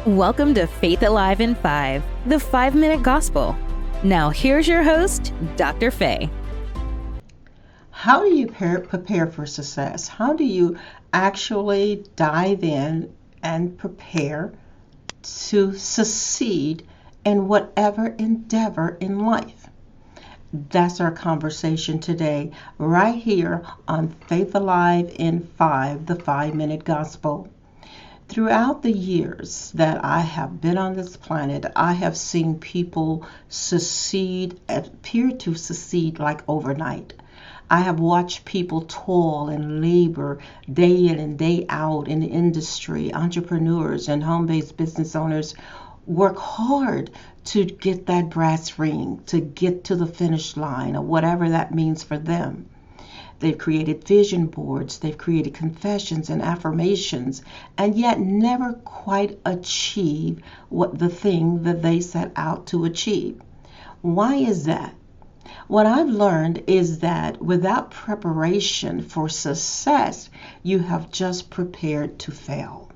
Welcome to Faith Alive in 5, the 5-minute gospel. Now here's your host, Dr. Faye. How do you prepare for success? How do you actually dive in and prepare to succeed in whatever endeavor in life? That's our conversation today, right here on Faith Alive in 5, the 5-minute gospel. Throughout the years that I have been on this planet, I have seen people appear to succeed like overnight. I have watched people toil and labor day in and day out in the industry. Entrepreneurs and home-based business owners work hard to get that brass ring, to get to the finish line, or whatever that means for them. They've created vision boards, they've created confessions and affirmations, and yet never quite achieve the thing that they set out to achieve. Why is that? What I've learned is that without preparation for success, you have just prepared to fail.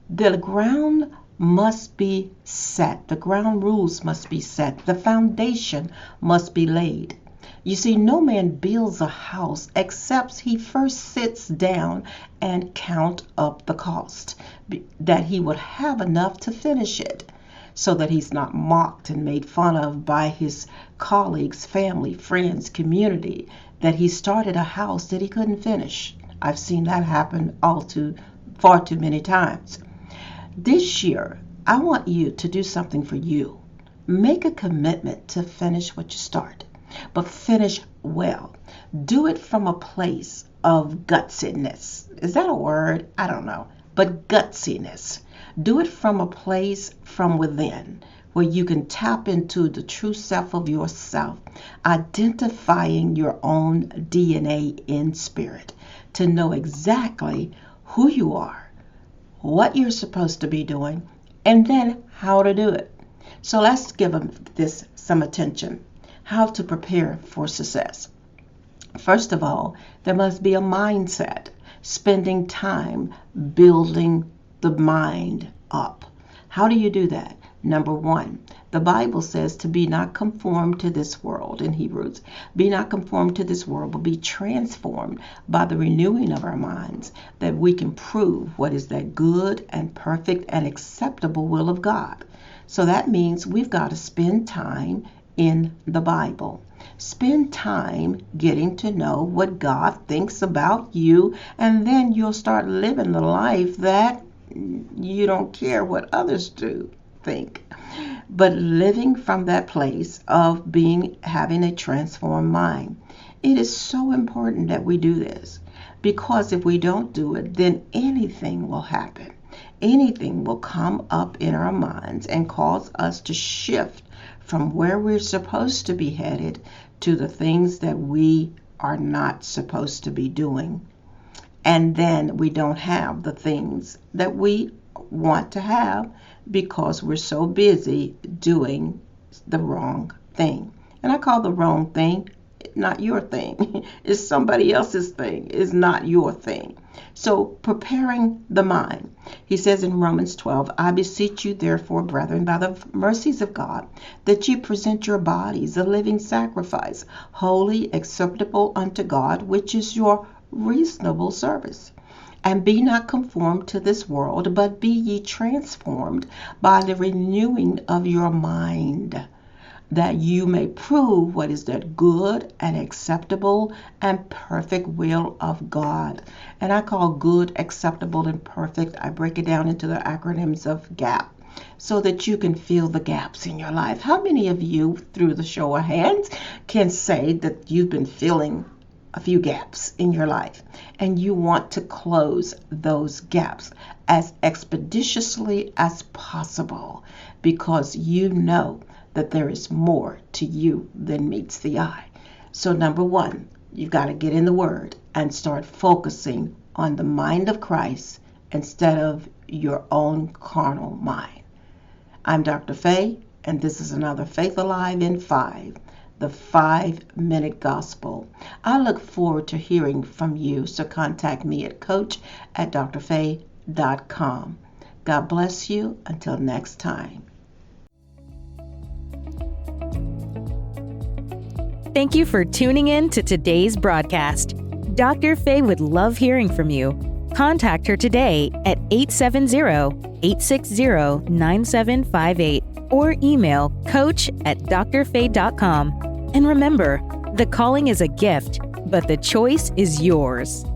The ground must be set, the ground rules must be set, the foundation must be laid. You see, no man builds a house except he first sits down and count up the cost, that he would have enough to finish it, so that he's not mocked and made fun of by his colleagues, family, friends, community, that he started a house that he couldn't finish. I've seen that happen far too many times. This year, I want you to do something for you. Make a commitment to finish what you start. But finish well. Do it from a place of gutsiness. Is that a word? I don't know. But gutsiness. Do it from a place from within where you can tap into the true self of yourself, identifying your own DNA in spirit to know exactly who you are, what you're supposed to be doing, and then how to do it. So let's give this some attention. How to prepare for success. First of all, there must be a mindset, spending time building the mind up. How do you do that? Number one, the Bible says to be not conformed to this world in Hebrews. Be not conformed to this world, but be transformed by the renewing of our minds, that we can prove what is that good and perfect and acceptable will of God. So that means we've got to spend time in the Bible. Spend time getting to know what God thinks about you, and then you'll start living the life that you don't care what others think, but living from that place of having a transformed mind. It is so important that we do this, because if we don't do it, then anything will happen. Anything will come up in our minds and cause us to shift from where we're supposed to be headed to the things that we are not supposed to be doing. And then we don't have the things that we want to have because we're so busy doing the wrong thing. And I call the wrong thing not your thing. It's somebody else's thing. It's not your thing. So preparing the mind. He says in Romans 12, I beseech you therefore, brethren, by the mercies of God, that ye present your bodies a living sacrifice, holy, acceptable unto God, which is your reasonable service. And be not conformed to this world, but be ye transformed by the renewing of your mind, that you may prove what is that good and acceptable and perfect will of God. And I call good, acceptable, and perfect, I break it down into the acronyms of GAP, so that you can fill the gaps in your life. How many of you, through the show of hands, can say that you've been filling a few gaps in your life and you want to close those gaps as expeditiously as possible, because you know that there is more to you than meets the eye? So number one, you've got to get in the Word and start focusing on the mind of Christ instead of your own carnal mind. I'm Dr. Faye, and this is another Faith Alive in 5, the 5-minute gospel. I look forward to hearing from you, so contact me at coach@drfaye.com. God bless you. Until next time. Thank you for tuning in to today's broadcast. Dr. Faye would love hearing from you. Contact her today at 870-860-9758 or email coach@drfaye.com. And remember, the calling is a gift, but the choice is yours.